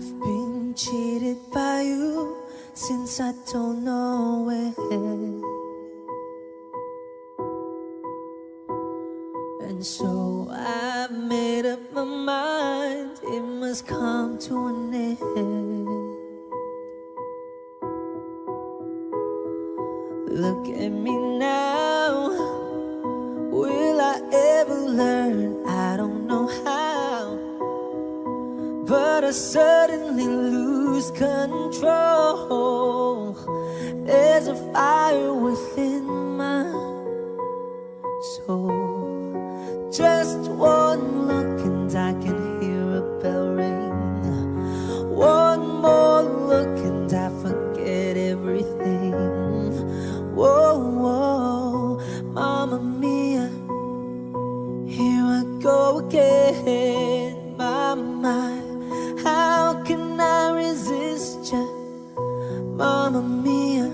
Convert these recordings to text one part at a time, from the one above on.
I've been cheated by you since I don't know when. And so I've made up my mind, it must come to an end. Look at me now, will I ever learn? I don't know how, but I suddenly lose control. There's a fire within my soul. Just one look and I can hear a bell ring. One more look and I forget everything. Whoa, whoa, Mamma Mia, here I go again. My, how can I resist you? Mamma Mia,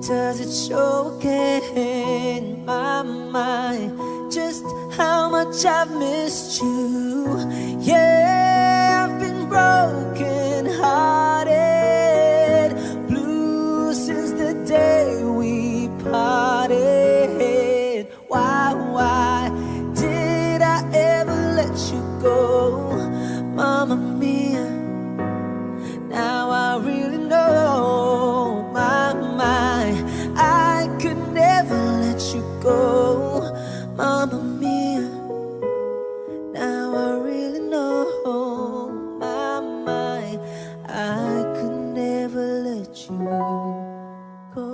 does it show again? My, just how much I've missed you. Yeah, I've been broken hearted, blue since the day we parted. Why did I ever let you go? Mamma Mia, now I really know. My, I could never let you go. Mamma Mia, now I really know. My, I could never let you go.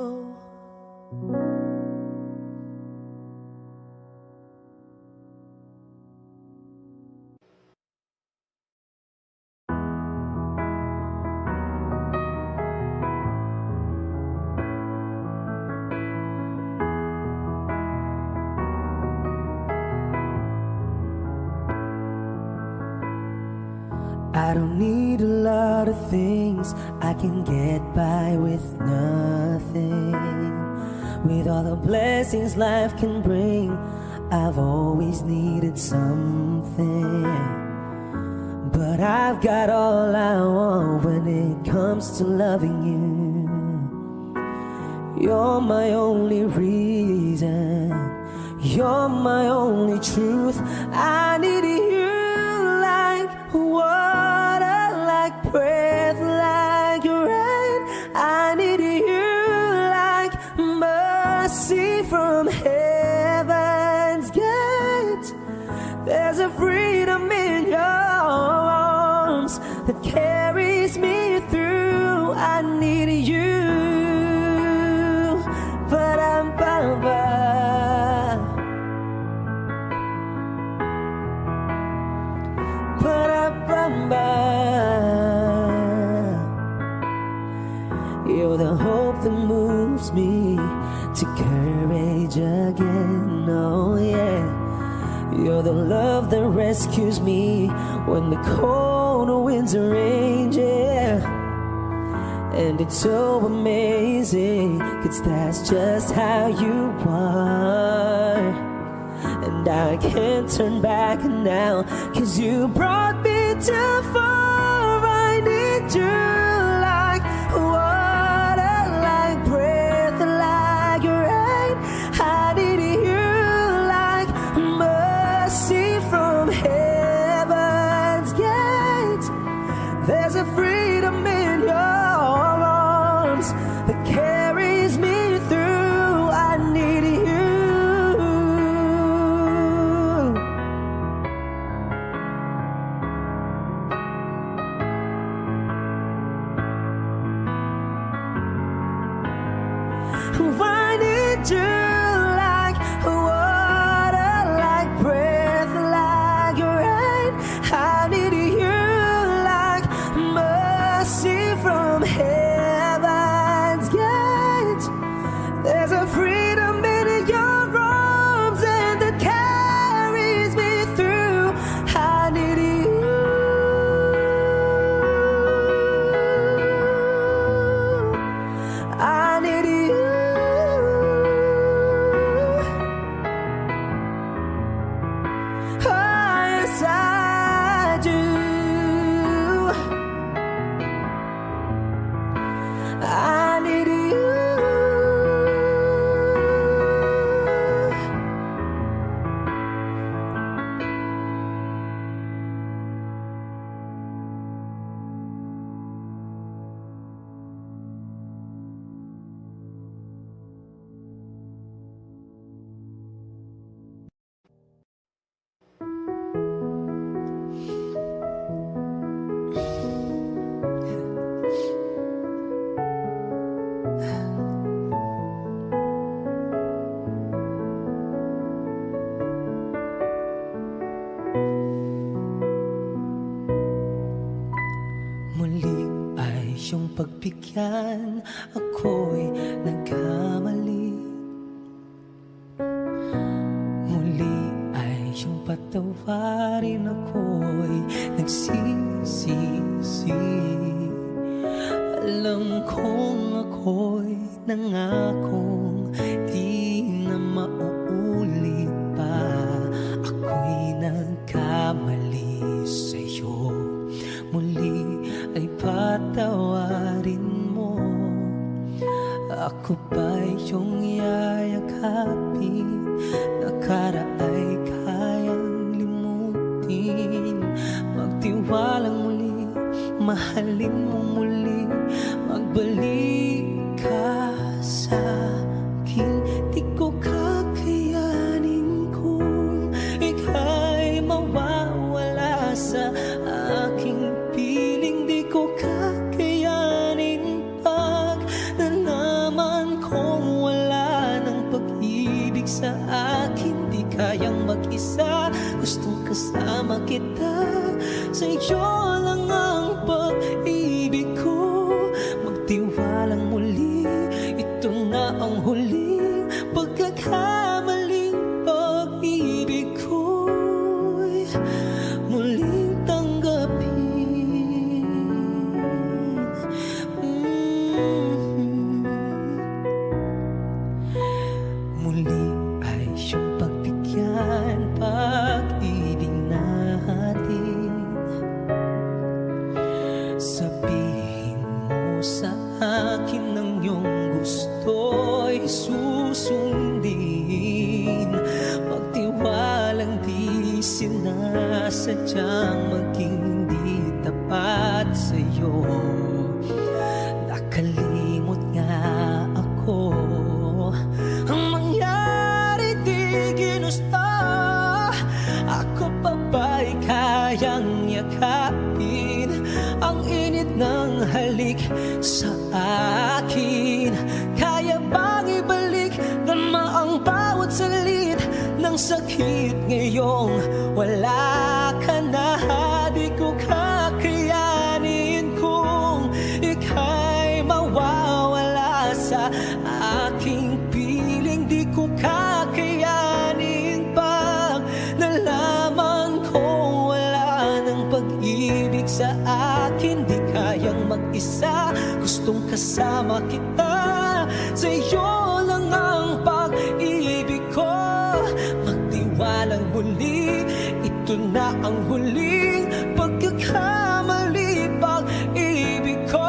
I don't need a lot of things, I can get by with nothing. With all the blessings life can bring, I've always needed something. But I've got all I want when it comes to loving you. You're my only reason, you're my only truth. I need you like water, like breath, like rain. I need you like mercy from heaven's gate. There's a freedom in your arms that carries me through. I need you, but I'm you're the hope that moves me to courage again. Oh yeah, you're the love that rescues me when the cold winds are raging. And it's so amazing, 'cause that's just how you are. And I can't turn back now, 'cause you brought me too far. I need you like water, like breath, like rain. I need you like mercy from heaven's gate. There's a freedom in your arms that carries me through. I need you. I need you like water, like breath, pagbigyan, ako'y nagkamali. Muli ay iyong patawarin, ako'y nagsisisi. Alam kong ako'y nangakong di na mauulit pa. Ako'y nagkamali sa'yo, muli ay patawarin mo. Ako ba'y iyong yayakapin? Nakaraay kayang limutin. Magtiwalang muli, mahalin mo muli. Magbalik ka sa akin. Di ko kakayanin kung ika'y mawawala sa aking piling. Di ko kakayanin pag nalaman kong wala ng pag-ibig sa akin. Di kayang mag-isa, gustong kasama kita. Sa'yo lang ang pag-ibig ko. Magtiwalang muli, ito na ang huling pagkakamaling pag-ibig ko'y muling tanggapin. Muli ay siyang pagbigyan, pag-ibig natin. Sabihin mo sa akin ang iyong gusto'y susundin. Magtiwalang di sinasadyang maging di tapat sa'yo. Nakalimot nga ako, ang mangyari di ginusto. Ako pa ba'y kayang yakapin ang init ng halik sa akin? Kaya bang ibalik dama ang bawat salit ng sakit ngayong wala ka na? Di ko kakayanin kung ika'y mawawala sa aking piling. Di ko kakayanin pag nalaman kong wala ng pag-ibig sa akin. Di kayang mag-isa, gustong kasama kita. Sa'yo lang ang pag-ibig ko. Magtiwalang muli, ito na ang huling pagkakamali. Pag-ibig ko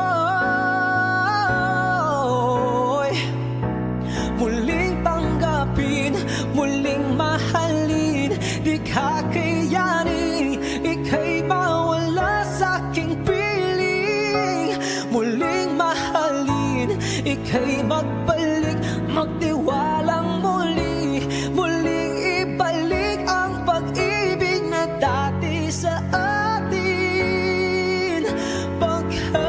muling tanggapin, muling mahalin. Di kakayanin ika'y mawala sa aking piling. Muling mahalin, ika'y magbalik. Magtiwalang muli, muling ibalik ang pag-ibig na dati sa atin. Pagkat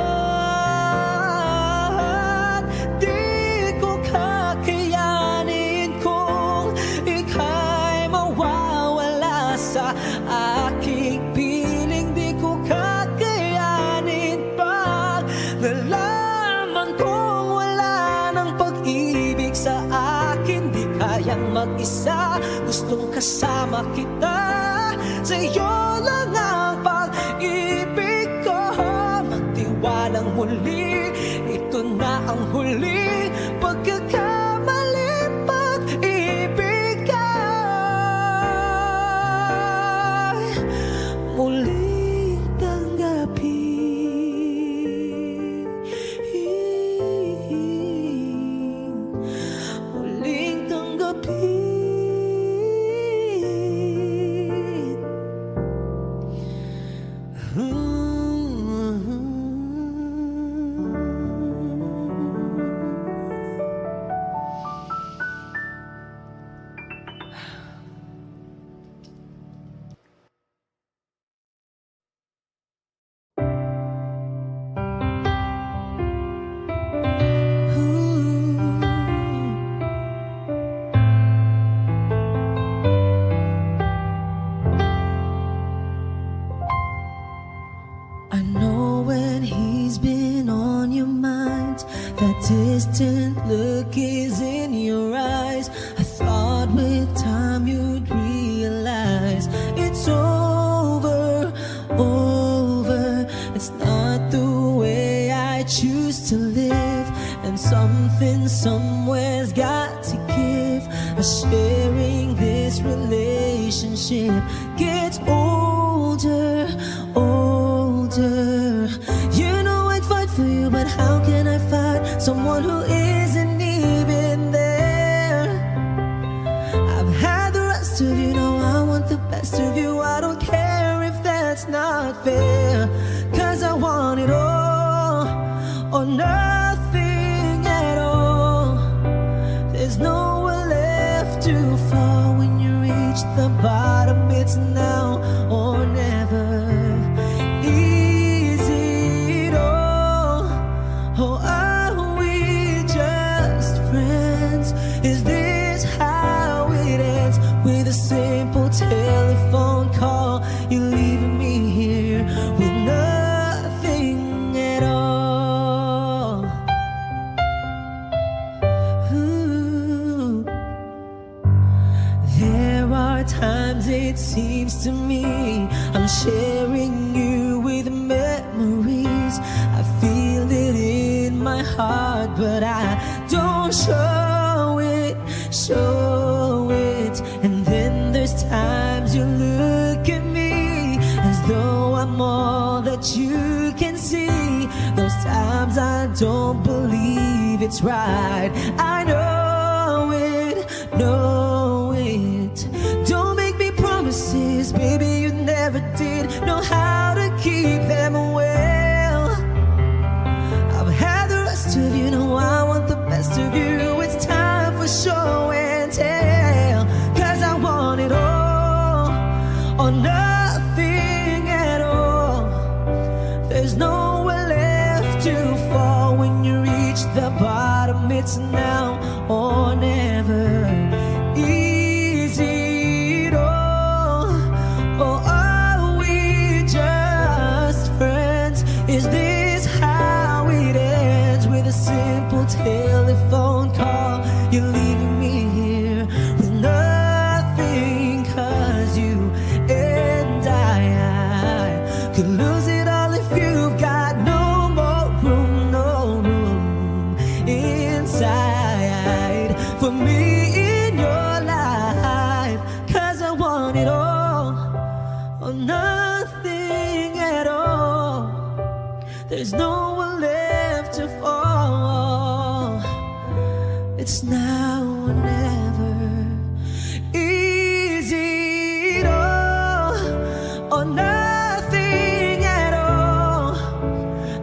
di ko kakayanin kung ika'y mawawala sa aking piling. Di ko kakayanin pag nalaman kong wala ng pag-ibig sa akin. Di kayang mag-isa, gustong kasama kita. Sa'yo lang ang pag-ibig ko. Magtiwalang muli, ito na ang huling pagkakamali. Pag-ibig ay muling tanggapin. Muling tanggapin. Hmm. 'Di ko kakayanin kung ika'y mawawala sa aking piling. Di ko kakayanin pag nalaman kong wala ng pag-ibig sa akin. Di kayang mag-isa, gustong kasama kita. Sa'yo lang ang pag-ibig ko. Magtiwalang muli, ito na ang huling pagkakamali. Pag-ibig ay muling tanggapin. Muling tanggapin. distant look is in your eyes. I thought with time you'd realize it's over, over. It's not the way I choose to live, and something somewhere's got to give. Sharing this relationship gets older, older. You know I'd fight for you, but how can I fight someone who isn't even there? I've had the rest of you, know I want the best of you. I don't care if that's not fair, 'cause I want it all or nothing at all. There's nowhere left to fall when you reach the bottom. It's now or never. Is it all, or are we just friends? Is this how it ends, with a simple telephone call? You're leaving me here with nothing at all. Ooh. There are times it seems to me I'm sharing you with memories. I feel it in my heart, but I don't show it, show it. And then there's times you look at me as though I'm all that you can see. Those times I don't believe it's right. I know it, know it. Don't make me promises, baby, you never did know how to keep them well. I've had the rest of you, know I want the best of you. It's time for show and tell, 'cause I want it all or nothing at all. There's nowhere left to fall when you reach the bottom. It's now or never. Is it all, or are we just friends? Is this how it ends, with a simple telephone call? You're leaving me here with nothing, 'cause you and I could lose it all if you've got no more room, no room inside for me in your life. 'Cause I want it all or nothing at all. There's nowhere left to fall. It's now or never. Is it all or nothing at all?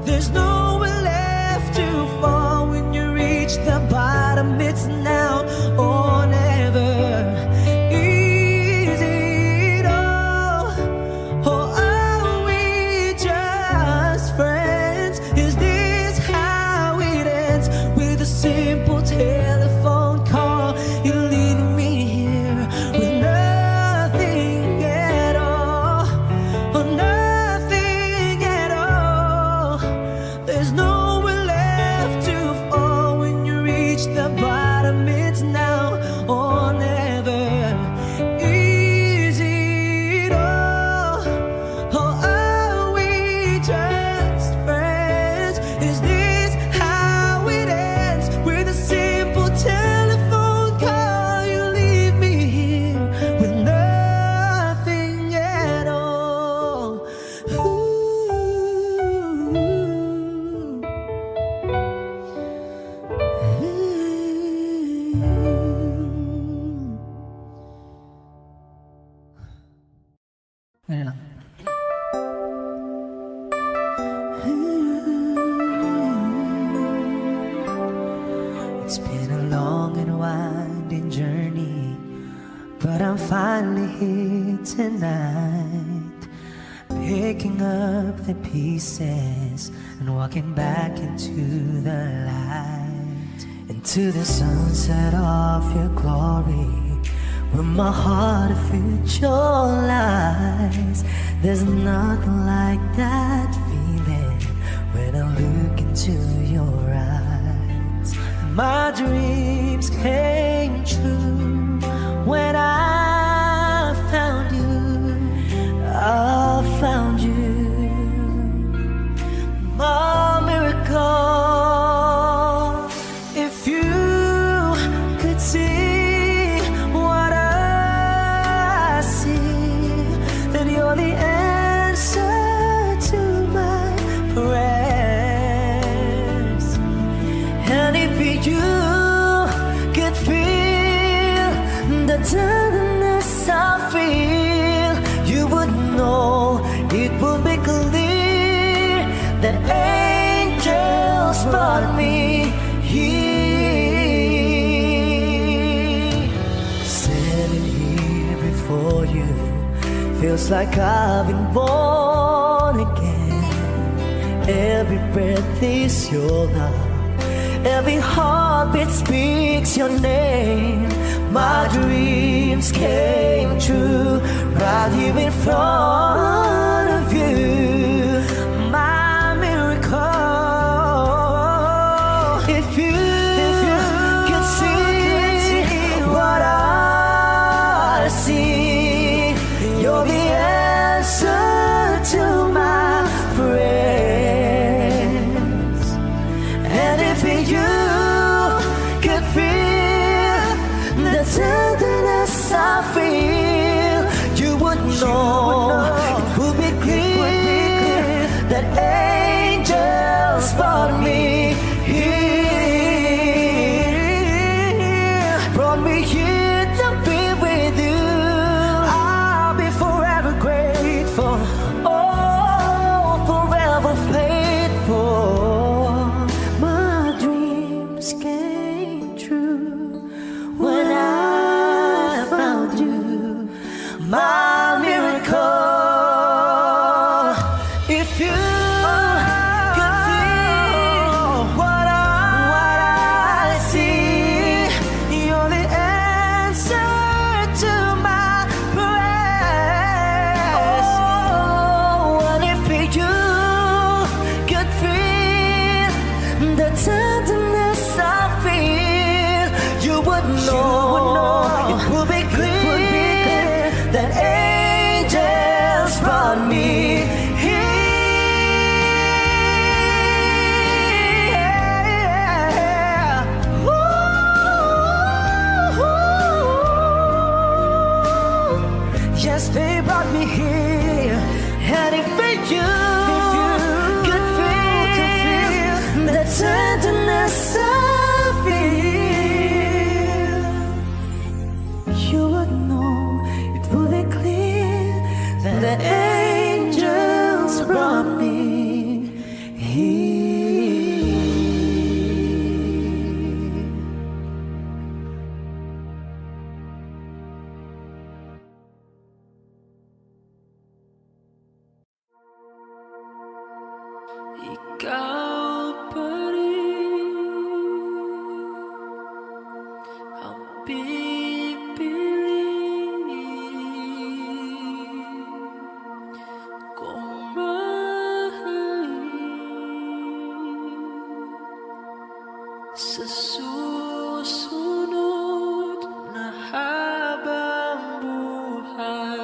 There's nowhere left to fall when you reach the bottom. It's now or never. Is it all, or are we just friends? Is this how it ends, with a simple telephone call? You're leaving me here with nothing at all, or nothing at all. There's nowhere left to fall when you reach the bottom. It's now or never. Is it all, or are we just friends? Is this how it ends, with a simple telephone call? You leave me here with nothing at all. Ganyan lang. It's been a long and winding journey, but I'm finally here tonight, picking up the pieces and walking back into the light, into the sunset of your glory, where my heart of future lies. There's nothing like that feeling when I look into your eyes. My dreams came true when I found you. I found you. My miracle. If you could see what I see, then you're the answer to my prayers. And if you could feel the tenderness I feel, you would know it would be clear that angels brought me here. Standing here before you feels like I've been born again. Every breath is your love, every heartbeat speaks your name. My dreams came true right here in front of you. My miracle. If you could see what I see, you're the answer to my prayers. And if you could feel the tenderness I feel, you would know it would be clear that angels brought me here, brought me here to be with you. I'll be forever grateful, oh, forever faithful. My dreams came true when I found you. My miracle. If you could see what I see, you're the answer to my prayers. Oh, and if you could feel the tenderness I feel, you would know it would be clear that angels brought me here. Ooh, yes, they brought me here. And if you could feel the tenderness I feel, you would know it would be clear that the angels brought me here. Ikaw pa rin ang pipiliin kong mahalin sa susunod na habang buhay.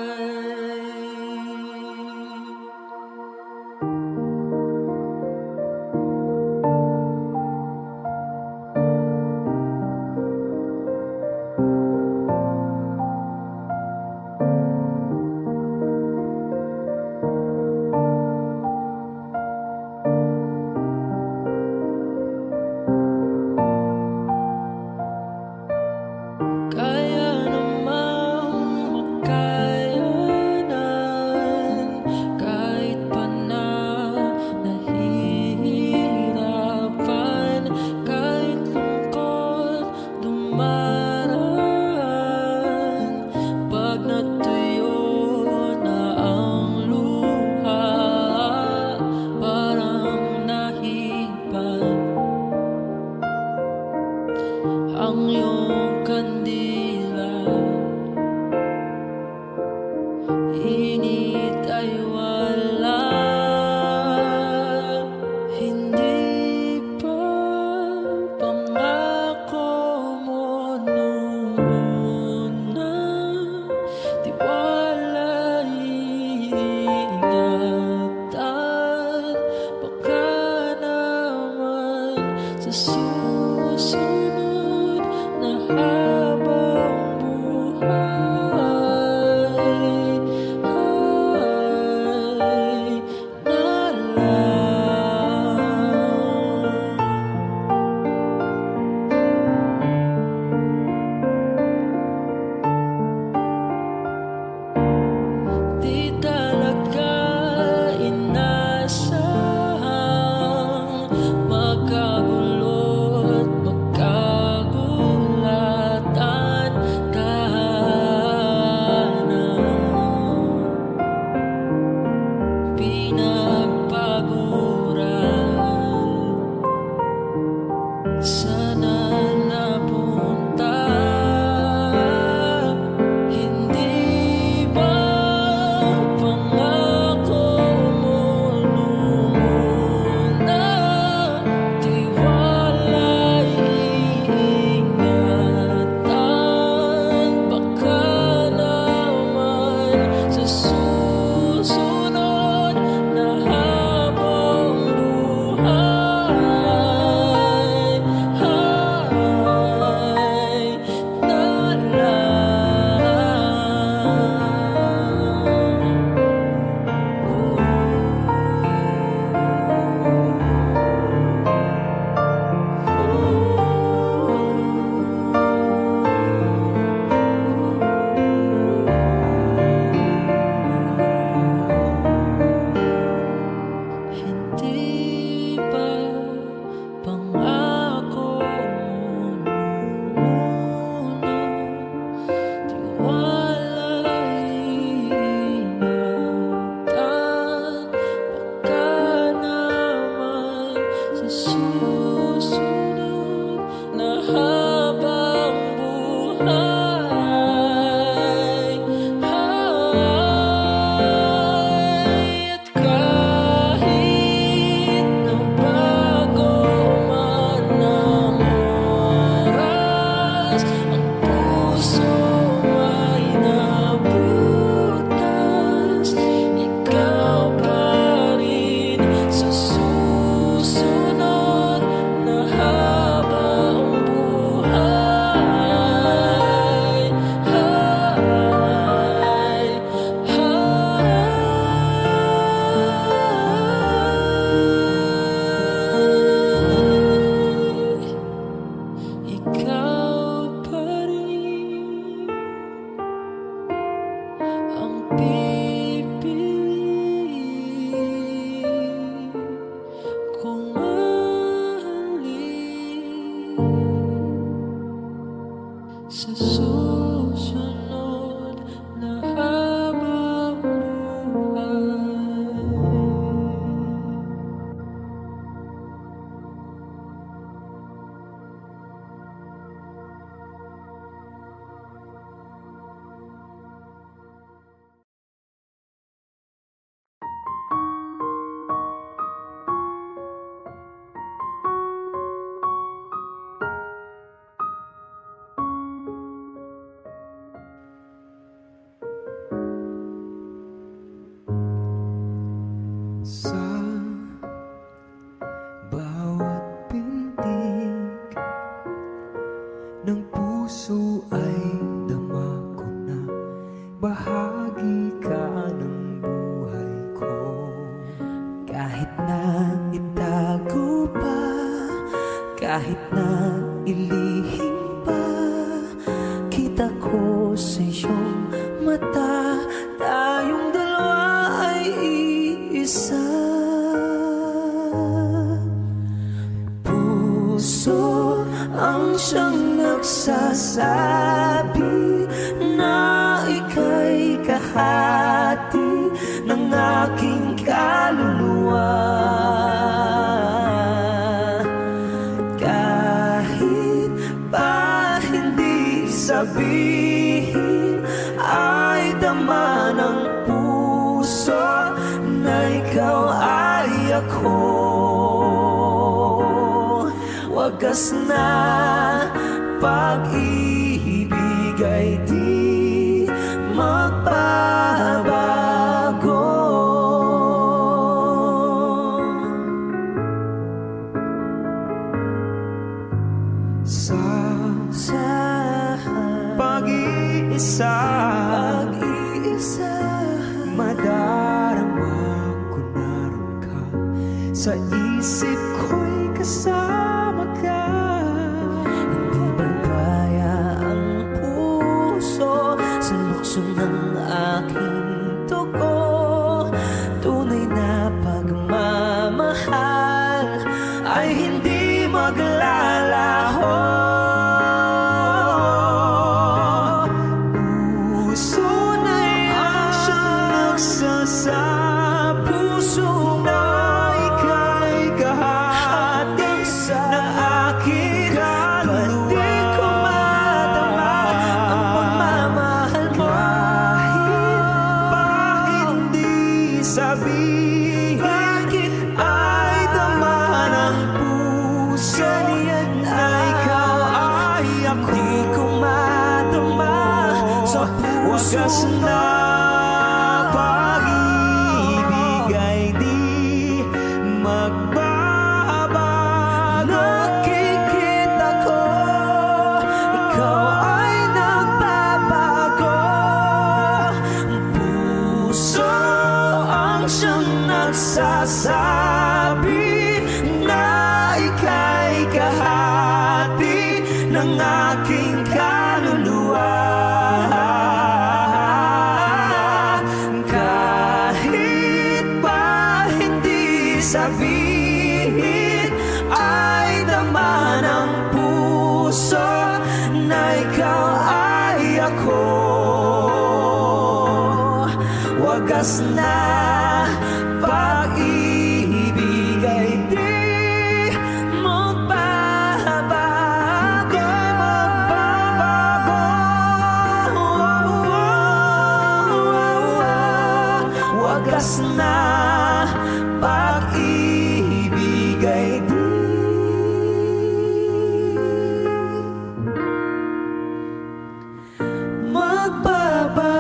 Hindi pa pangarap Sa bawat pintig ng puso ay dama ko na bahagi ka ng buhay ko. Kahit na itago pa, kahit na ilihim pa, kita ko sa iyong mata, tayong dalawa ay iisa. Puso ang siyang nagsasabi na ika'y kahati ng aking kaluluwa. Kahit pa hindi sabihin, ay dama ng puso na ikaw ay ako. Wagas na pag-ibig ay di magbabago. Sa pag-iisa, madarama ko naroon ka. Sa isip ko'y kasama ka. Hindi magkaya ang puso sa lukso ng aking dugo. Tunay na pagmamahal ay hindi maglalaho. Puso na'y ang siyang nagsasabi, puso na ika'y kahati ng aking kaluluwa. Di ko madama ang pagmamahal mo. Kahit pa hindi sabihin, Bakit ay dama ng puso na ikaw ay ako. di ko madama sa Wagas puso na pag-ibig ay di magbabago. Nakikita ko, ikaw ay nagbabago. Puso ang siyang nagsasabi na ika'y kahati ng aking kaluluwa. Kahit pa hindi sabihin, ay dama ng puso na ikaw ay ako. Wagas na pag-ibig ay di magbabago. Wagas na pag-ibig ay di magbabago.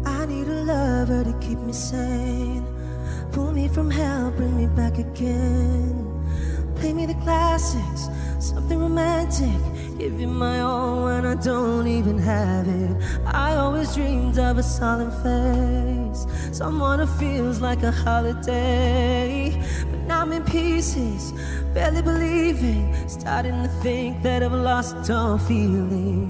I need a lover to keep me sane, pull me from hell, bring me back again. Play me the classics, something romantic, give you my all when I don't even have it. I always dreamed of a solemn face, someone who feels like a holiday. But now I'm in pieces, barely believing, starting to think that I've lost all feeling.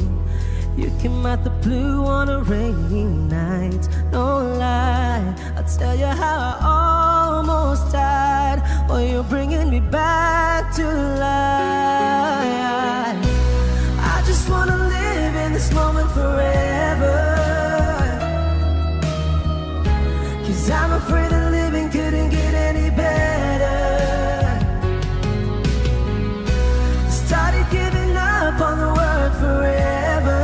You came out the blue on a rainy night, no lie, I'll tell you how I almost died. Oh, you're bringing me back to life. I just wanna live in this moment forever, 'cause I'm afraid that living couldn't get any better. Started giving up on the word forever,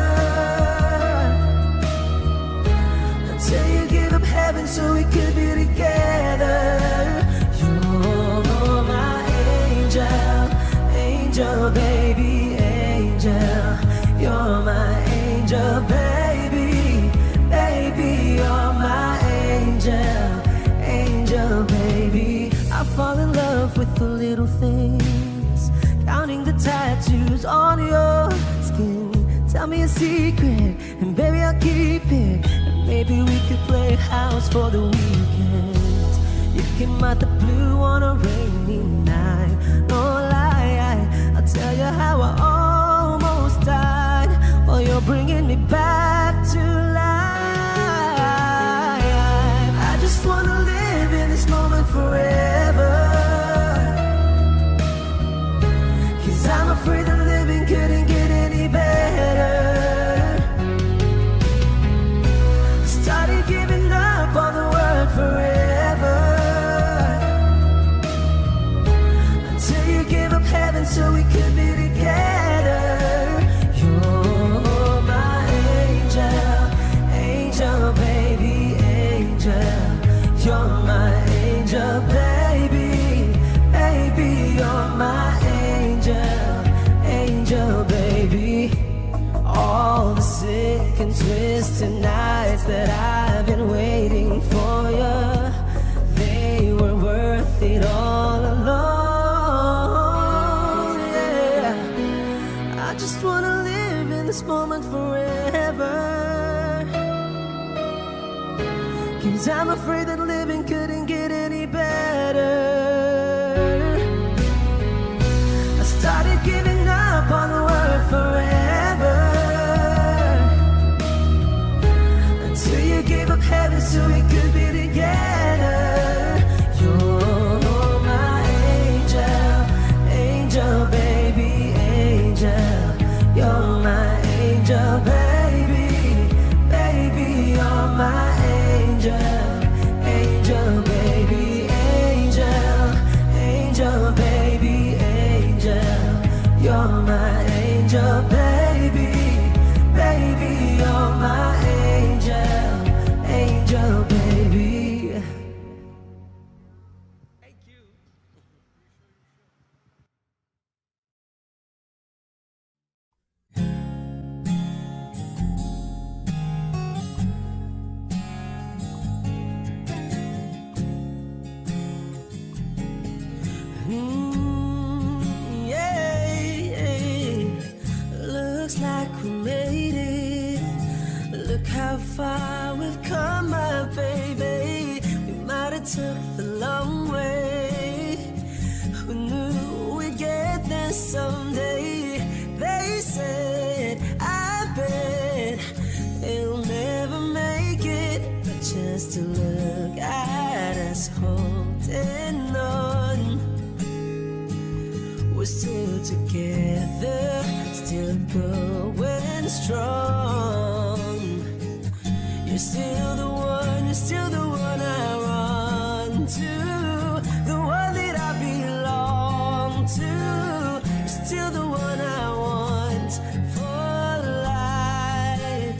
angel, baby, baby, you're my angel, angel, baby. I fall in love with the little things, counting the tattoos on your skin. Tell me a secret, and baby, I'll keep it. And maybe we could play house for the weekend. You came out the blue on a rainy night. No lie, I'll tell you how I almost died while you're bringing me back to life. I just wanna live in this moment forever, 'cause I'm afraid that living couldn't get any better. Started giving up on the word forever, until you gave up heaven so we could be together. You're my angel, angel, baby, angel. You're my angel, baby, baby, you're my angel, angel, baby. All the sick and twisted nights that I've been waiting for you, they were worth it all alone, yeah. I just wanna live in this moment forever, 'cause I'm afraid that living couldn't get any better. I started giving up on the word forever, until you gave up heaven so we could be together. You're my angel, angel, baby, angel. You're my angel, baby, baby, you're my angel, angel, baby, angel, angel, baby, angel. You're my angel, baby, baby, you're my angel, angel, baby. Looks like we made it. Look how far we've come, my baby. We might have took the long way. Who knew we'd get there someday? They said, I bet they'll never make it, but just to look at us holding on. We're still together, still going strong. You're still the one, you're still the one I run to, the one that I belong to. You're still the one I want for life.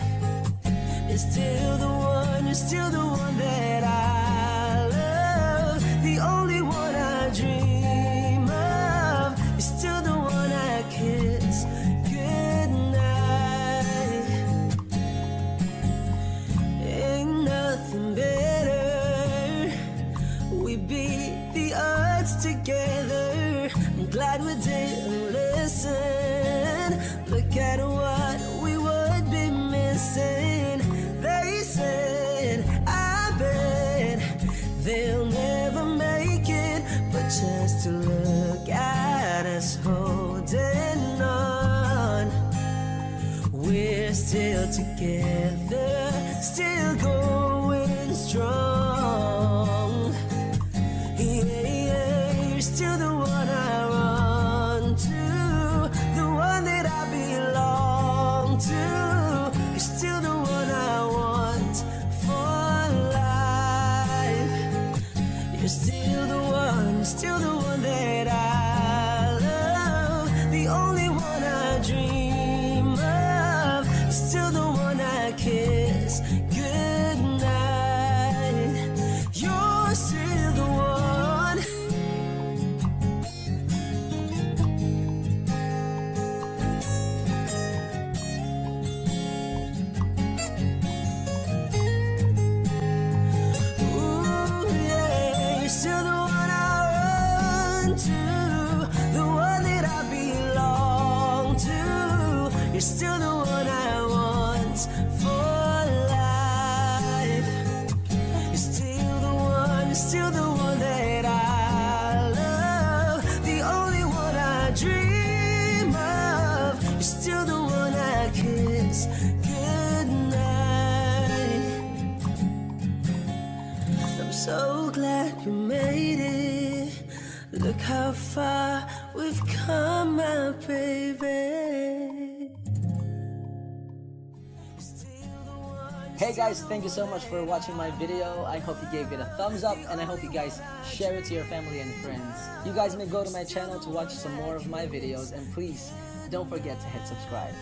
You're still the one, you're still the one that I love, the only one I dream of. You're still the one I kiss goodnight. Ain't nothing better. We beat the odds together. I'm glad we didn't listen. Look at what we would be missing. They said, I bet they'll never make it, but just to look at us holding on. We're still together, still going strong. Yeah, you're still the one I run to, the one that I belong to. You're still the one I want for life. You're still the one, still the one that I love, the only one I dream of. You're still the one I kiss goodnight. You're still the one. it's for life. You're still the one, you're still the one that I love, the only one I dream of. You're still the one I kiss goodnight. I'm so glad you made it. Look how far we've come, my baby. Hey guys, thank you so much for watching my video. I hope you gave it a thumbs up and I hope you guys share it to your family and friends. You guys may go to my channel to watch some more of my videos, and please don't forget to hit subscribe.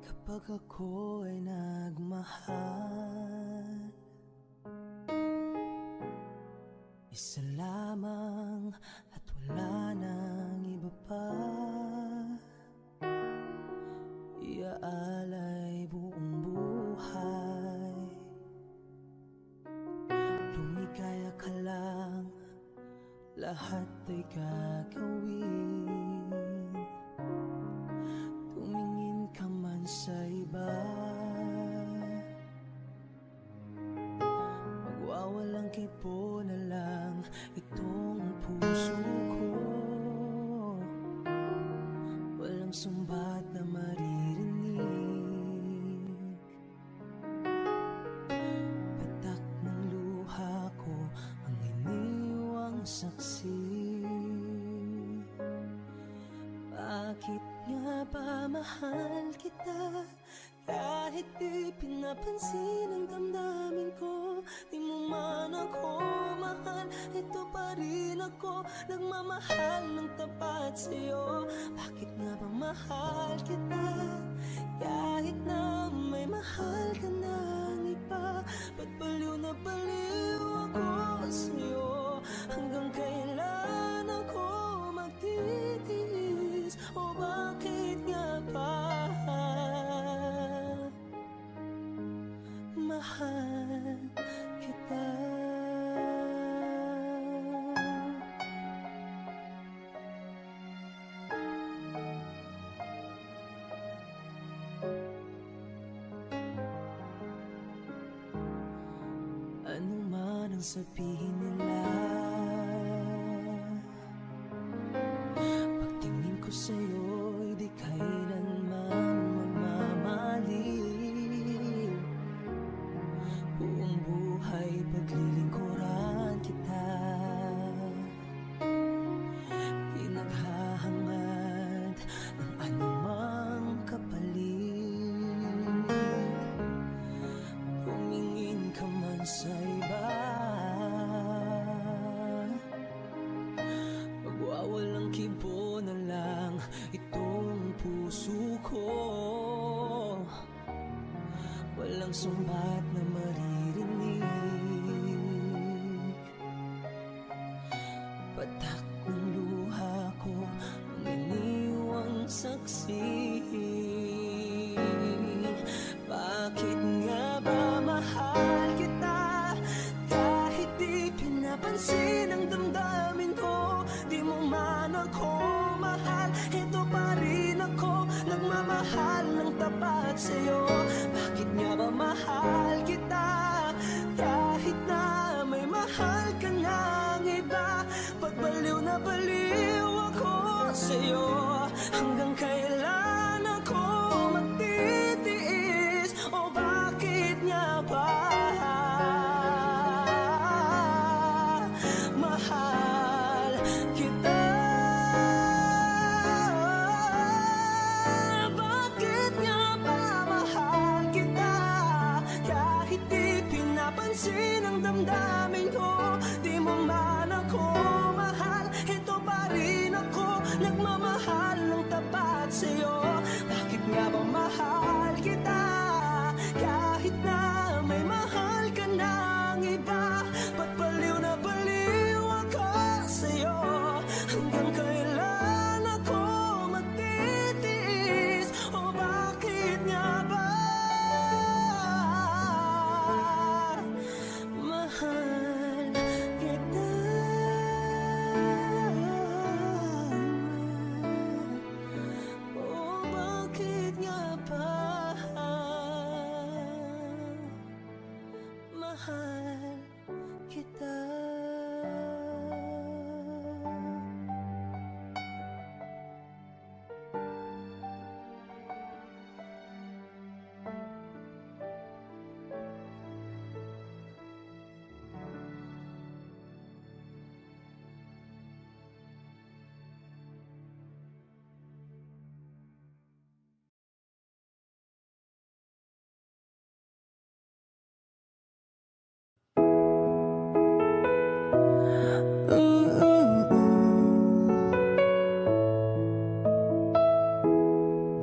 Kapag ako ay nagmahal, isa lamang at wala nang iba pa. Iaalay buong buhay, lumikaya ka lang, lahat ay gagawin. Tumingin ka man sa iba, magwawalang kipo na lang itong puso ko. Walang sumbat na maririnig, patak ng luha ko ang iniwang saksi. Bakit nga ba mahal kita? Kahit di pinapansin ang damdamin ko, di mo man ako mahal, ito pa rin ako, nagmamahal ng tapat sa'yo. Bakit nga ba mahal kita? Kahit na may mahal ka ng iba, ba't baliw na baliw ako sa'yo? Hanggang kailan ako magtitiis? O bakit nga ba mahal kita? Ano man ang sabihin nila, pagtingin ko sa'yo'y di kailanman magmamaliw. Buong buhay paglilingkuran kita, pinaghahangad ng anumang kapalit. Humingin ka man sa iba, magwawalang kibo na lang itong puso ko. Walang sumbat na maririnig, patak ng luha ko ang iniwang saksi. Bakit nga ba mahal kita? Kahit di pinapansin ang damdamin ko, di mo man ako mahal, ito pa rin ako, nagmamahal ng tapat sa'yo. Bakit nga ba mahal kita? Kahit na may mahal ka ng iba, pagbaliw na baliw ako sa'yo. Hanggang kailan ako magtitiis? O bakit nga ba mahal kita? Bakit nga ba mahal kita? Kahit di pinapansin ang damdamin ko, di mo man ako mahal, ito pa rin ako, nagmamahal ng tapat sa'yo. Bakit nga ba mahal kita? Kahit na may mahal ka ng iba, mahal kita.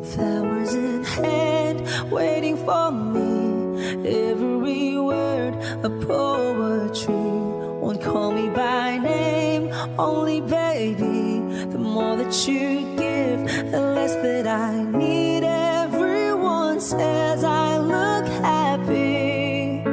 Flowers in hand, waiting for me. Every word a poetry. Won't call me by name, only baby. The more that you give, the less that I need. Everyone says I look happy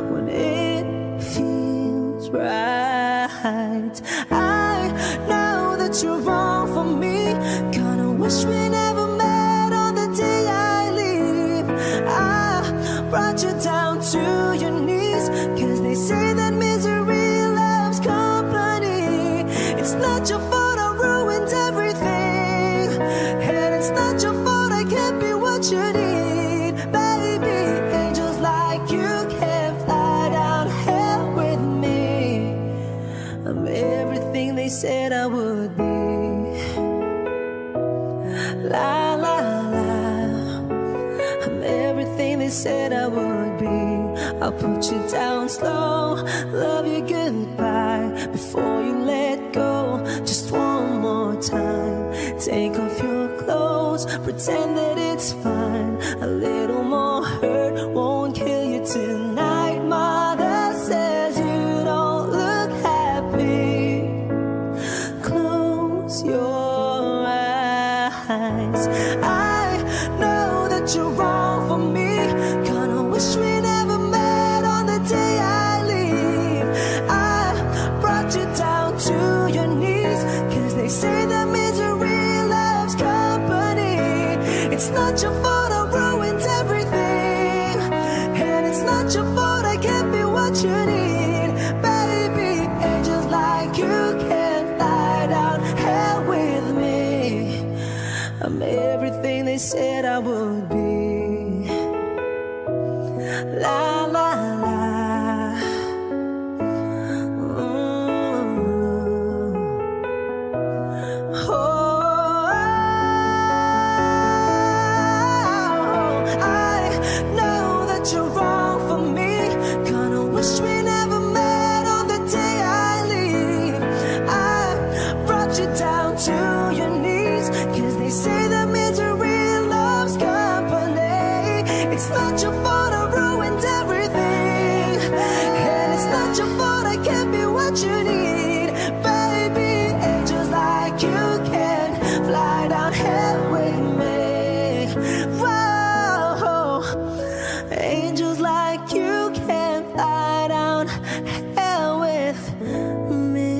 when it feels right. I know that you're wrong for me. Gonna wish we never met on the day I leave. I brought you down to your knees, 'cause they say that misery loves company. It's not your fault I ruined everything, and it's not your fault I can't be what you need. Baby, angels like you can't fly down hell with me. I'm everything they said I would be. La la la, I'm everything they said I would be. I'll put you down slow, love you goodbye before you let go. Just one more time, take off your clothes, pretend that it's fine. A little more hurt won't kill you tonight. Mother says you don't look happy. Close your eyes. I know that you're wrong for me. Gonna wish we never met on the day I leave. I brought you down to your knees, 'cause they say that misery loves company. It's not your fault I ruined everything, and it's not your fault I can't be what you need. Baby, angels like you can't fly down hell with me. I'm everything they said I would be. La la la. I know that you're wrong for me. Gonna wish we never met on the day I leave. I brought you down to your knees, 'cause they say that misery loves company. It's not your fault I ruined everything, and it's not your fault I can't be what you need. Baby, angels like you can fly down hell with me. Whoa, angels like you can fly down hell with me.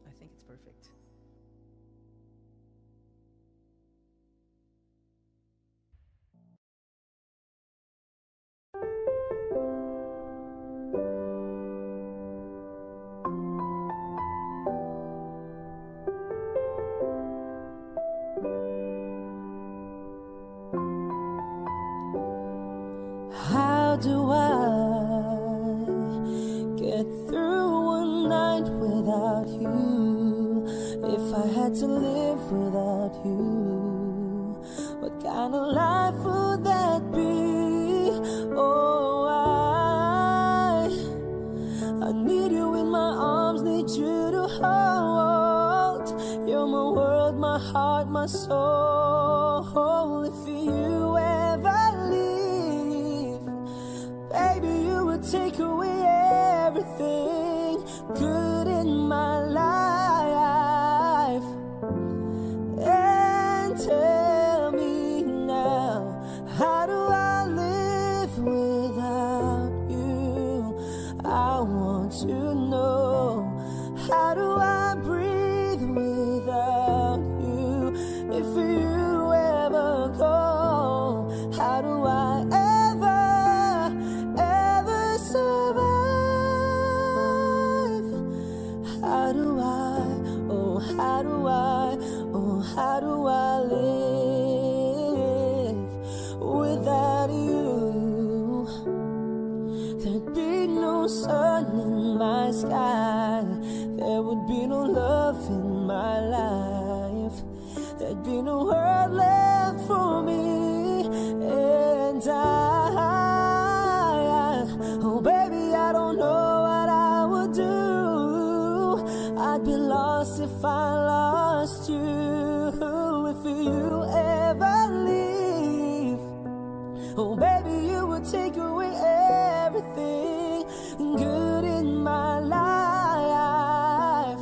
I think it's perfect. How do I get through one night without you? If I had to live without you, what kind of life would that be? Oh, I need you in my arms, need you to hold. You're my world, my heart, my soul. If you ever leave, baby, you would take away everything good in my life. And tell me now, how do I live without you? I want to know, how do I breathe without you? If you ain't a world left for me. And oh baby, I don't know what I would do. I'd be lost if I lost you. If you ever leave, oh baby, you would take away everything good in my life.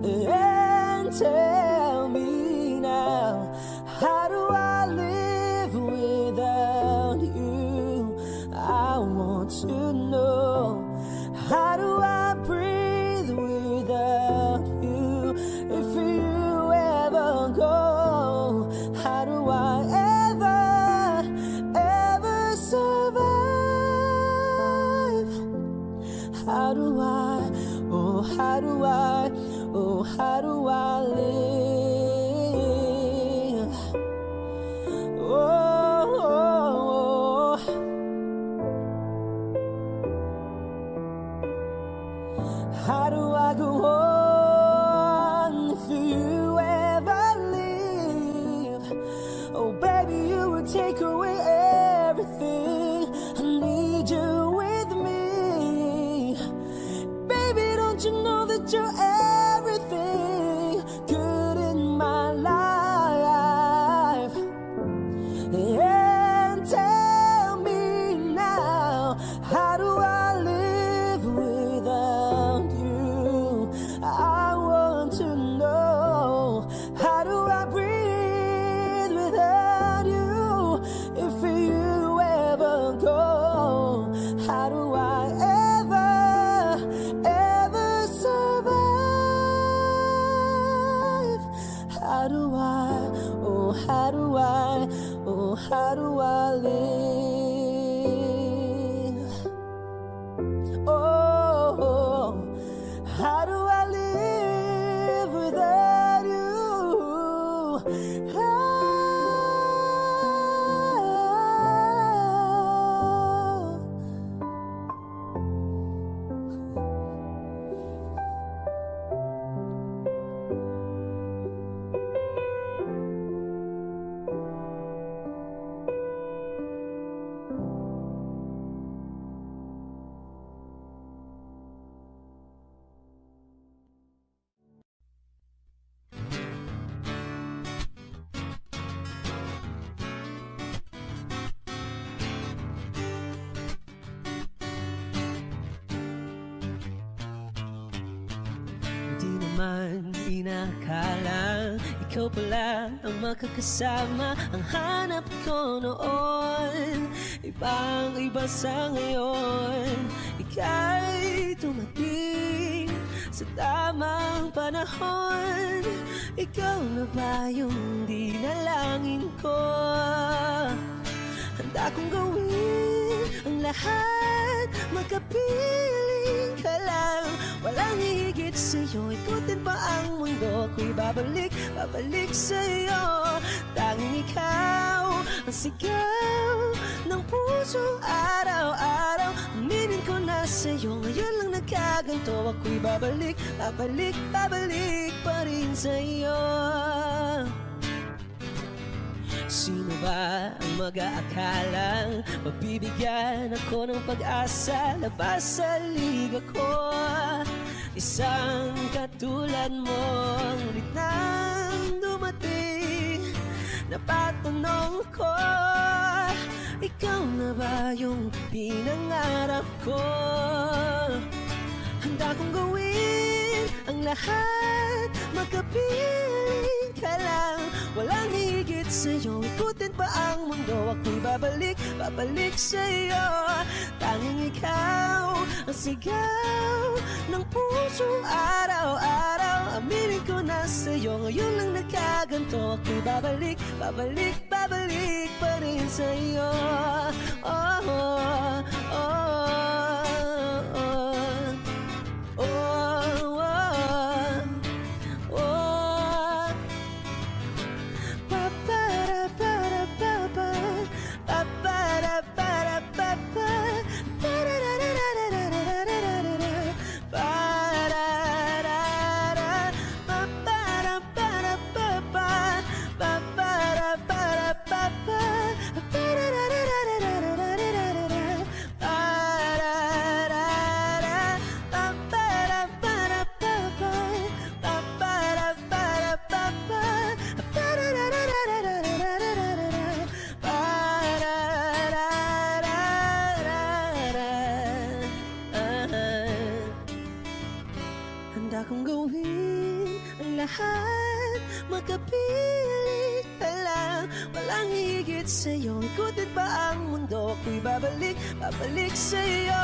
And tell me now, how do I live without you? I want to know, how do I breathe without you? If you ever go, how do I ever survive? How do I, oh how do I, oh how do I live? Oh, how do I go on if you ever leave? Oh baby, you would take away everything. I need you with me. Baby, don't you know that you're everything good in my life? And tell me now, how do I live without you? I want to know, how do I breathe without you? If you ever go, how do I ever survive? How do I, oh how do I, oh how do I live? Oh, how do I live without you? Di naman inakala ikaw pala ang makakasama. Ang hanap ko noon, ibang iba sa ngayon. Ika'y tumating sa tamang panahon. Ikaw na ba yung dinalangin ko? Handa kong gawin ang lahat, magkapiling ka lang. Walang hihigit sa'yo, ikutin pa ang mundo. Ako'y babalik sa'yo. Tanging ikaw ang sigaw ng puso araw-araw. Aminin ko na sa'yo, ngayon lang nagkaganto. Ako'y babalik pa rin sa'yo. Sino ba ang mag-aakalang mabibigyan ako ng pag-asa? Labas sa liga ko, isang katulad mo. Ngunit nang dumating, napatanong ko, ikaw na ba yung pinangarap ko? Handa kong gawin ang lahat, magkapiling ka lang. Walang higit sa'yo, ikutin pa ang mundo. Ako'y babalik sa'yo. Tanging ikaw ang sigaw ng puso araw-araw. Aminin ko na sa'yo, ngayon lang nagkaganto. Ako'y babalik pa rin sa'yo. Oh, oh, oh, oh, oh, oh, oh. Pa-pa-ra-pa-ra-pa-pa, pa-pa-ra-pa-ra-pa-pa, pa-ra-ra-ra-ra-ra-ra-ra-ra, pa-ra-ra-ra, pa-pa-ra-pa-ra-pa-pa, lahat, makapili ka lang. Walang higit sa'yo, ikutin pa ang mundo. Ako'y babalik, babalik sa'yo.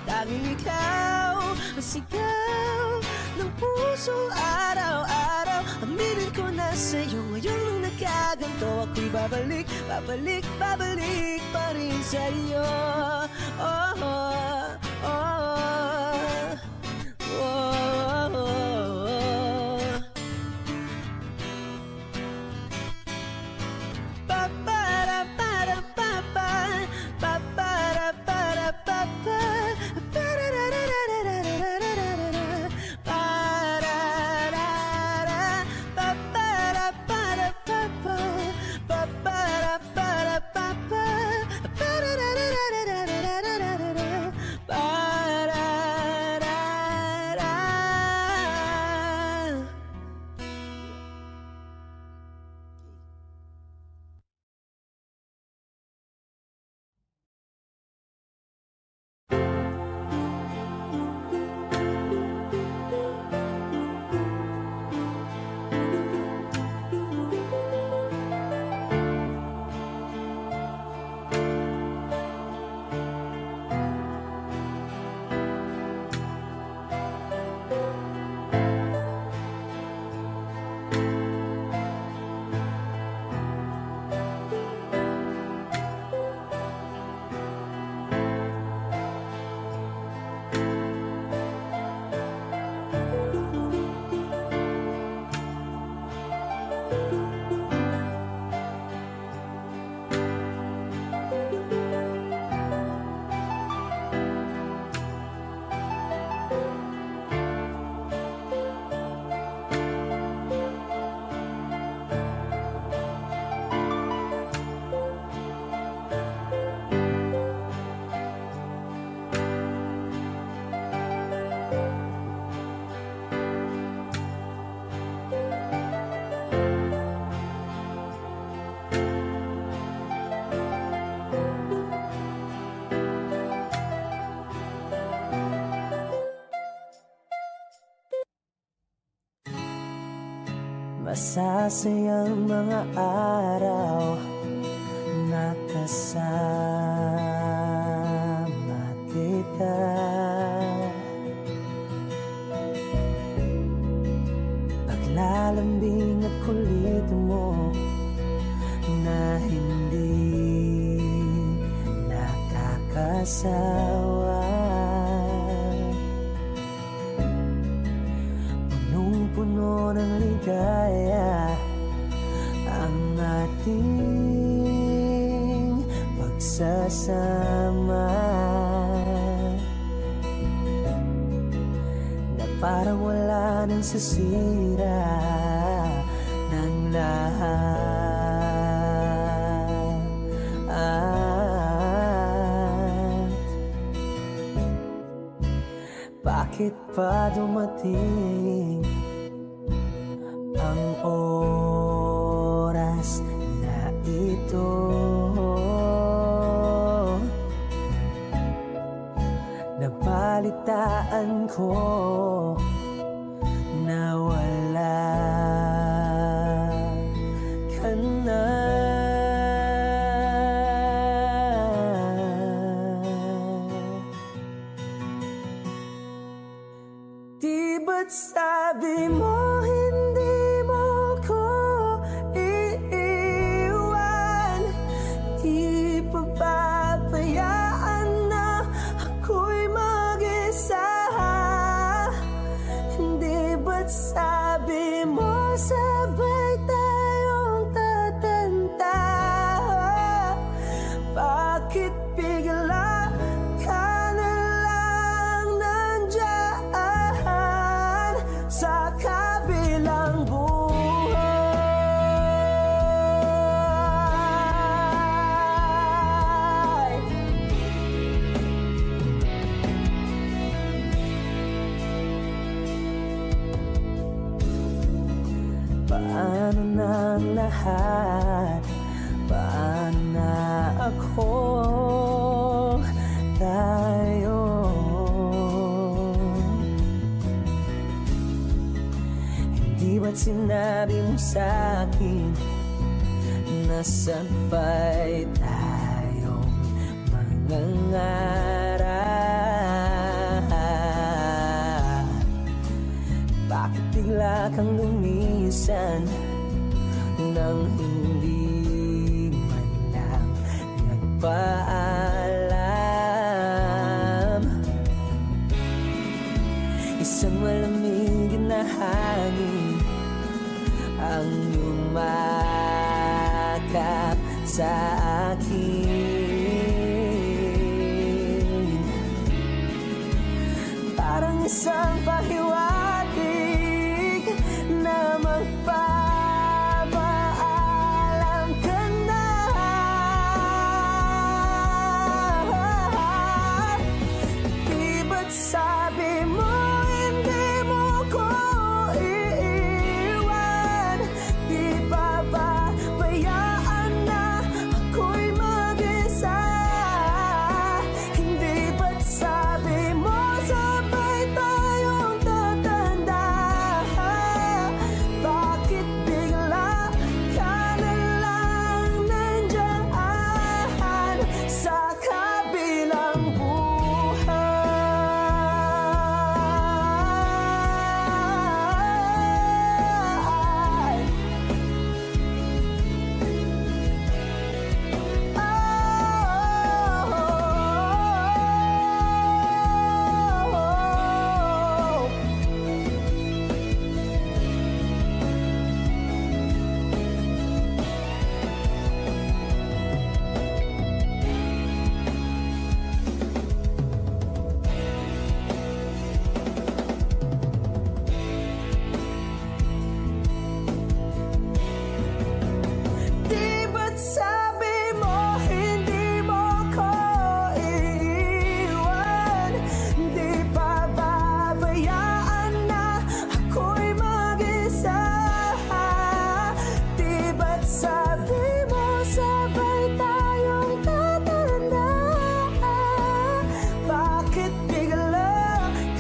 Tanging ikaw, ang sigaw ng puso araw-araw. Aminin ko na sa'yo, ngayon lang nagkaganto. Ako'y babalik, babalik, babalik pa rin sa'yo. Oh, oh, oh, oh, oh, oh. Masasayang mga araw na kasama kita. Paglalambing at kulit mo na hindi nakakasawa. Punong-puno ng ligaya ang ating pagsasama, na parang wala nang sasira ng lahat. Bakit pa dumating ang oras na ito? Nabalitaan ko na wala ka na. Di ba't sabi mo hindi mo ko iiwan? Di pa papayaan na ako'y mag-isa? Hindi ba't sabi mo sabay tayong tatanda? Bakit bigla ka na lang nandyan sa kabilang buhay? Paano na ang lahat? Paano na ako? Tayo Hindi ba At sinabi mo sa'kin na sabay tayong mangangarap. Bakit bigla kang lumisan nang hindi man lang nagpaalam? Isang malamig na hangin ang yumakap sa akin, parang isang pahiwatig na magpapaalam ka na. Di ba't sabi mo hindi mo ko iiwan? Di ba babayaan na ako'y mag-isa? Hindi ba't sabi mo sabay tayong tatanda? Bakit bigla ka na lang nandiyan sa kabilang buhay? Di ba't sabi mo hindi mo ko iiwan? Di ba babayaan na ako'y mag-isa? Di ba't sabi mo sabay tayong tatanda? Bakit bigla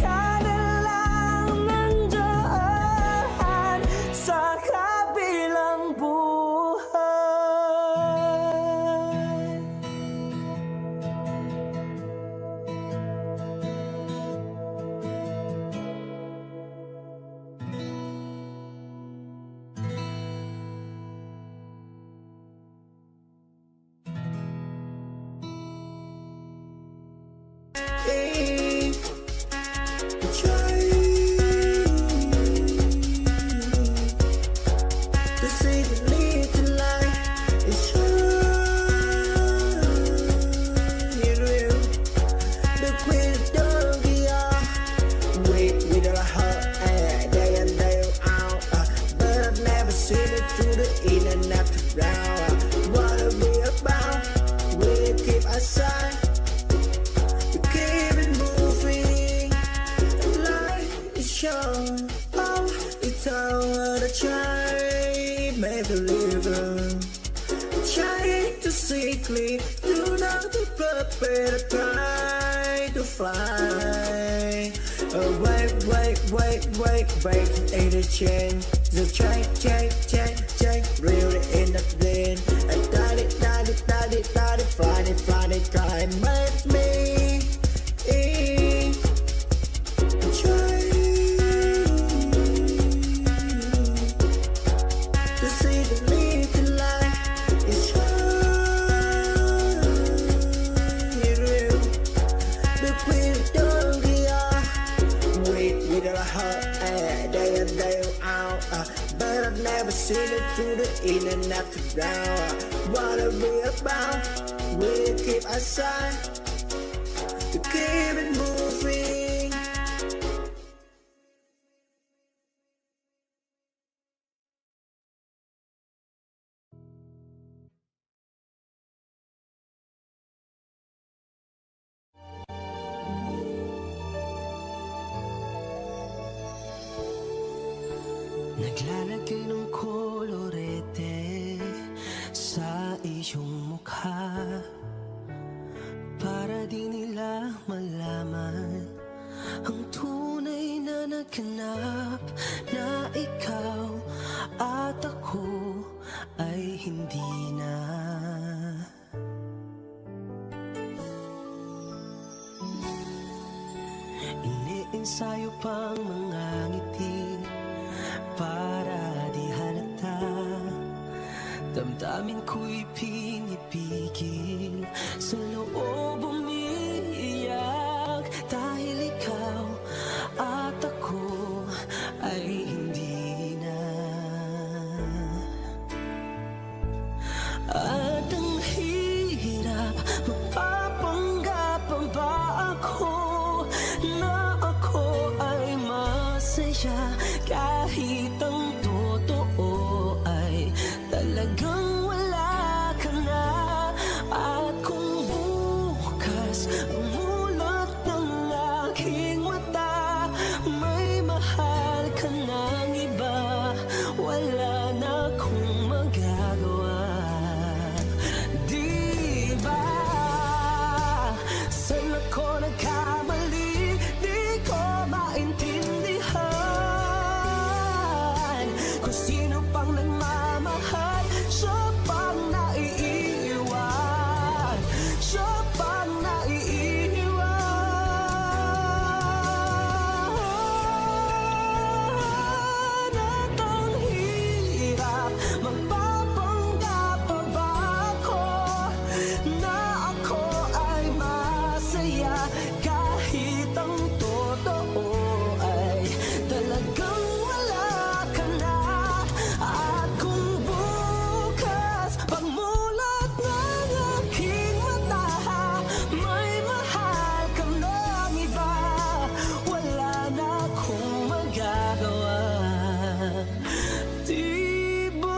ka na lang nandiyan sa kabilang buhay? To say the little lie is shining real. The queen doggy wait with her heart day and day out. But I've never seen it through the internet around. What are we about? We keep aside. We keep it moving. Life is short. Oh, it's all the try. Make a living. Trying to sickly. Do not be prepared. Try to fly. Wait, break ain't a chain. The change, really in the brain. And daddy, Friday, time with me. To see the little light is shining real. The queen don't wait with her heart day and day out. But I've never seen it through the internet around. What are we about? We keep aside to keep it moving. Naglalagay ng kolorete sa iyong mukha para di nila malaman ang tunay na naghanap na ikaw at ako ay hindi na. Iniensayo pang mga ngiti para di halata. Damdamin ko'y pinipigil, sa loob umiiyak, dahil ikaw at ako ay hindi na. At ang hirap, magpapanggap pa ba ako na ako ay masaya, kahit ang totoo ay talagang wala ka na. At kung bukas ang mulat ng aking mata, may mahal ka ng iba, wala na akong magagawa. Di ba? Saan ako nagkamali? Di ko maintindihan kung sino pang nagmamahal, siya pang naiiwan, siya pang naiiwan. At ang hirap, magpapanggap pa ba ako na ako ay masaya, kahit ang totoo ay talagang wala ka na. At kung bukas pagmulat ng aking mata, may mahal ka ng iba, wala na akong magagawa. Di ba?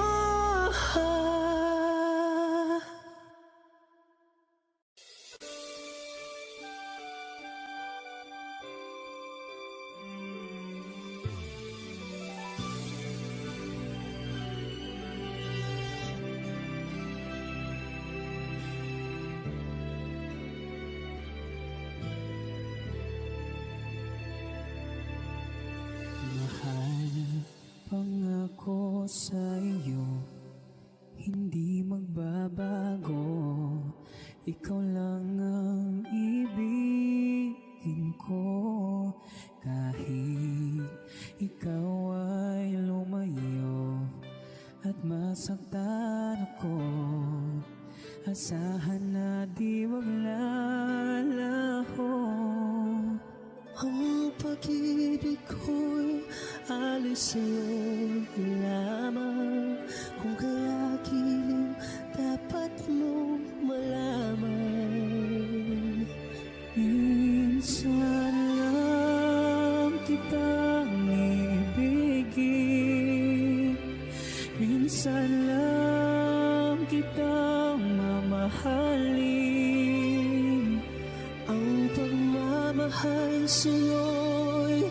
Mahal, pangako sa iyo, hindi magbabago. Ikaw lang ang ibigin ko, kahit ikaw ay lumayo at masaktan ako. Asahan na di maglalaho. Ang pag-ibig ko'y alis sa'yo lamang, kung kaya giliw dapat mo malaman. Minsan lang kitang ibigin, minsan lang kitang mamahalin. Ang pagmamahal sa'yo'y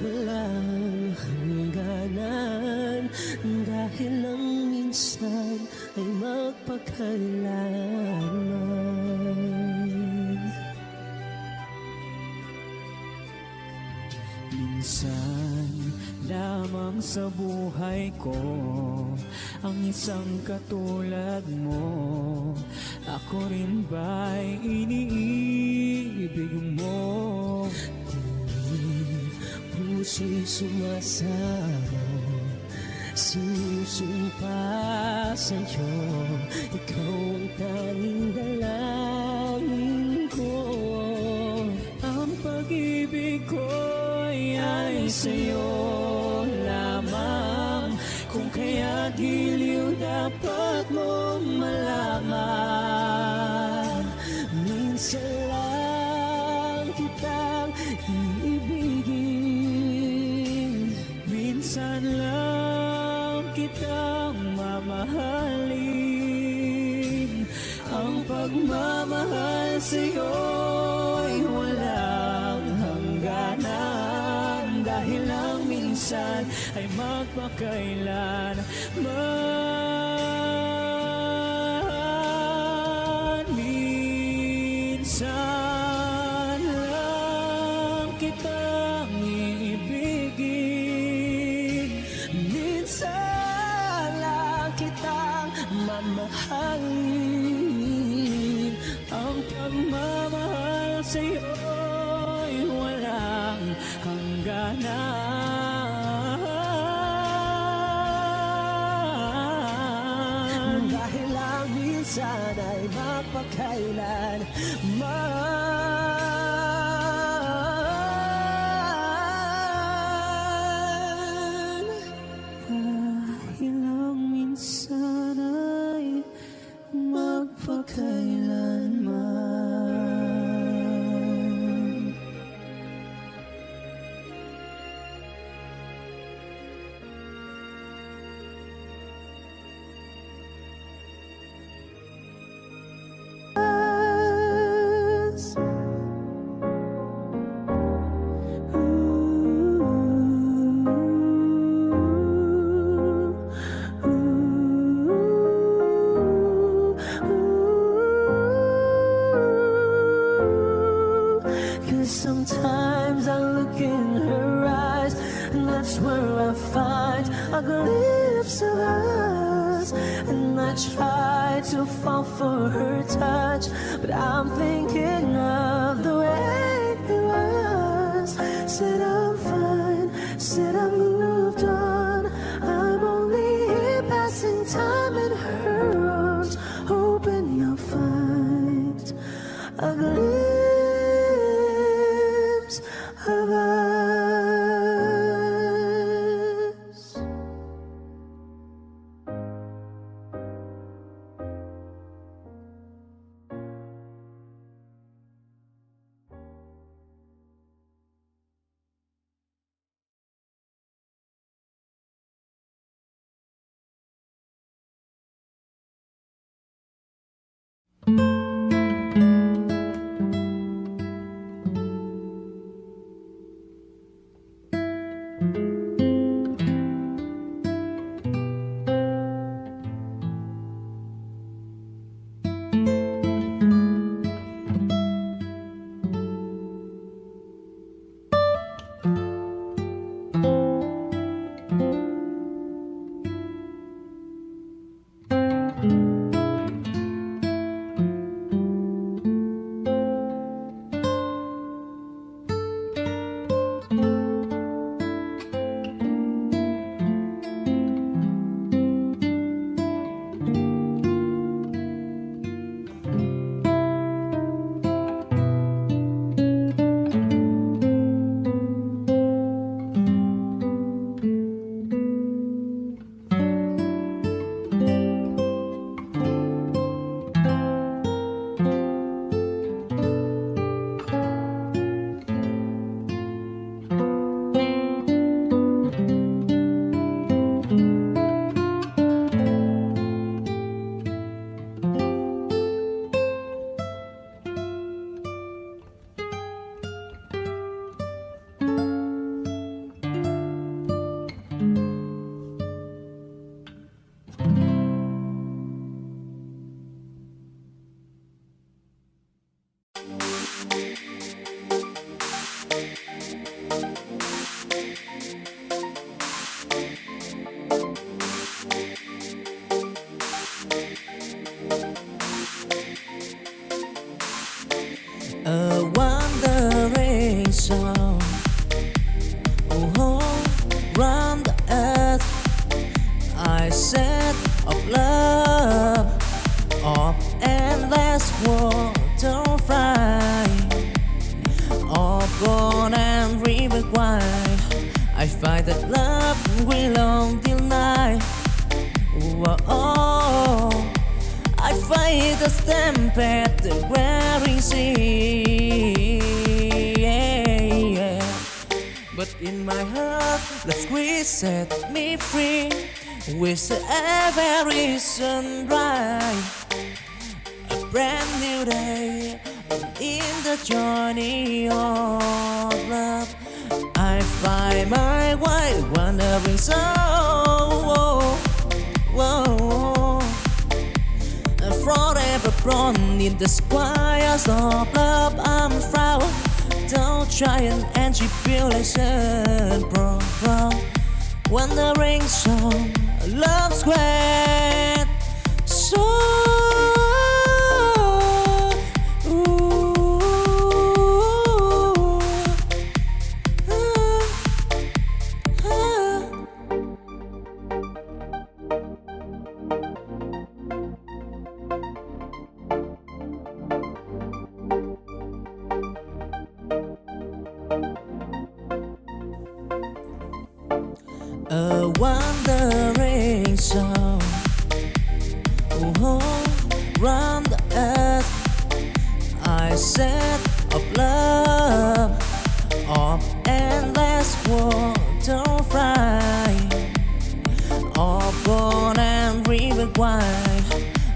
walang hangganan, dahil lang minsan ay magpakailanman. Minsan lamang sa buhay ko ang isang katulad mo. Ako rin ba'y iniibig mo? Puso'y sumasama, sinusumpa sa'yo, ikaw ang tanging dalangin ko. Ang pag-ibig ko'y ay sa'yo lamang, kung kaya giliw dapat mo malaman. Minsan lang kitang iibigin, minsan lang kitang mamahalin. Ang pagmamahal sa'yo'y walang hangganan, dahil lang minsan ay magpakailanman. Minsan lang kitang iibigin, minsan mahalin. Ang pagmamahal sa'yo'y walang hangganan. Dahil lang minsan ay magpakailanman. Dahil lang minsan ay magpakailanman. Cause sometimes I look in her eyes, and that's where I find a glimpse of us. And I try to fall for her touch, but I'm thinking of the way it was. Said I'm fine, said I moved on. I'm only here passing time in her arms, hoping you'll find a glimpse of us. A wandering song, oh, round the earth. I said of love, of endless waterfly, of gold and river wide. I find that love will long till night. Oh, I fight the stampede, the wearing sea. But in my heart, the squeeze set me free. With every sunrise, a brand new day. In the journey of love, I find my way, wandering soul. Forever born in the squires of love, I'm proud. Don't try and tribulation, bro. Wandering song, love's great. So Round the earth I set of love, of endless water fry, open and river wide.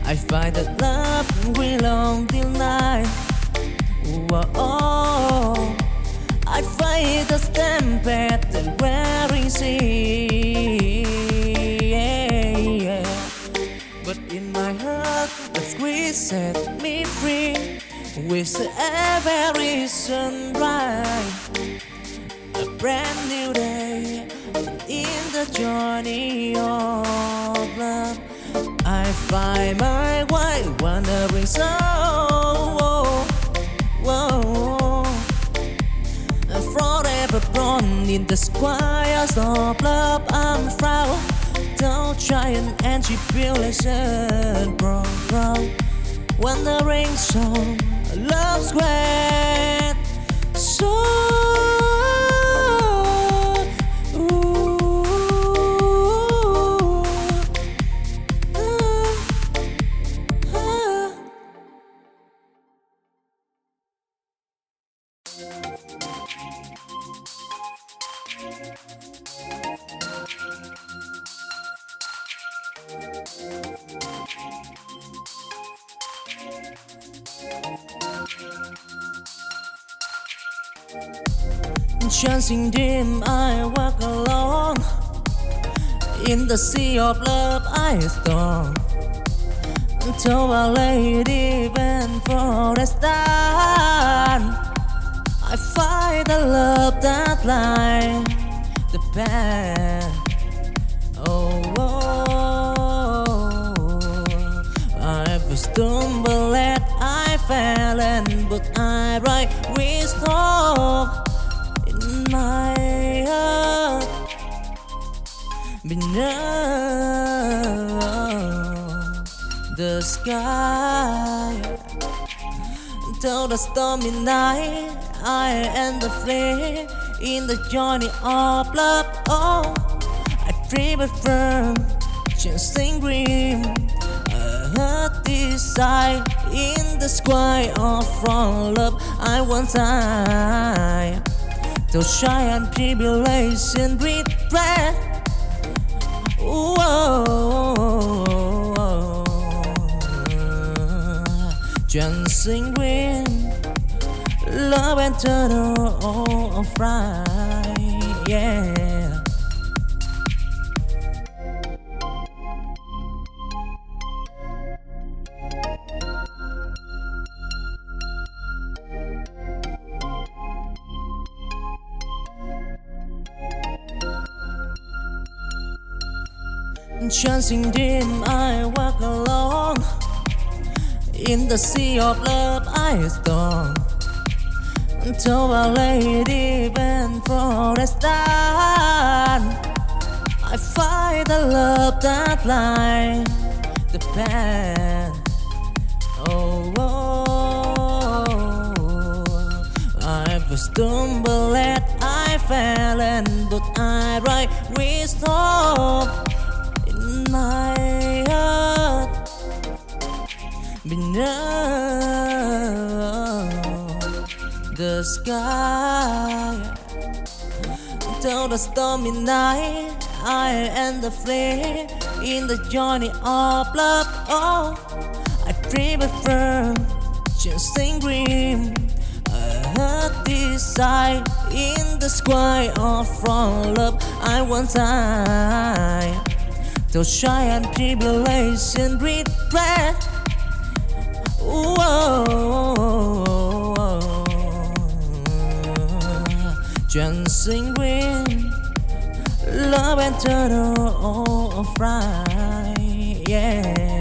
I find that love will long till night. Whoa, I fight the stampede and wearing sea. But in my heart, the squeeze set me free. With every sunrise, a brand new day in the journey of love. I find my way wandering so. Forever born in the squares of love, I'm proud. Tall giant and tribulation, bro. Wandering song, love's great. So chancing dim, I walk along. In the sea of love I storm. To a lady bent for a star, I find the love that lies the path. I stumbled and I fell, but I rise with hope in my heart. Beneath the sky, till the stormy night, I am the flame in the journey of love. Oh, I dream it firm, chasing green. A desire in the sky of from love. I want time to shine and tribulation regret. Dancing green, love and turtle all right, yeah. Chancing dim, I walk along. In the sea of love I storm. To a lady bent for a star, I find the love that lies the path. I've stumbled and I fell, but I rise with hope in my heart. Beneath the sky, till the stormy night, I am the flame in the journey of love. Oh, I dream it firm, chasing green. A desire in the sky of from love. I want time to shine and tribulation regret. Dancing green, love and turtle all right, yeah.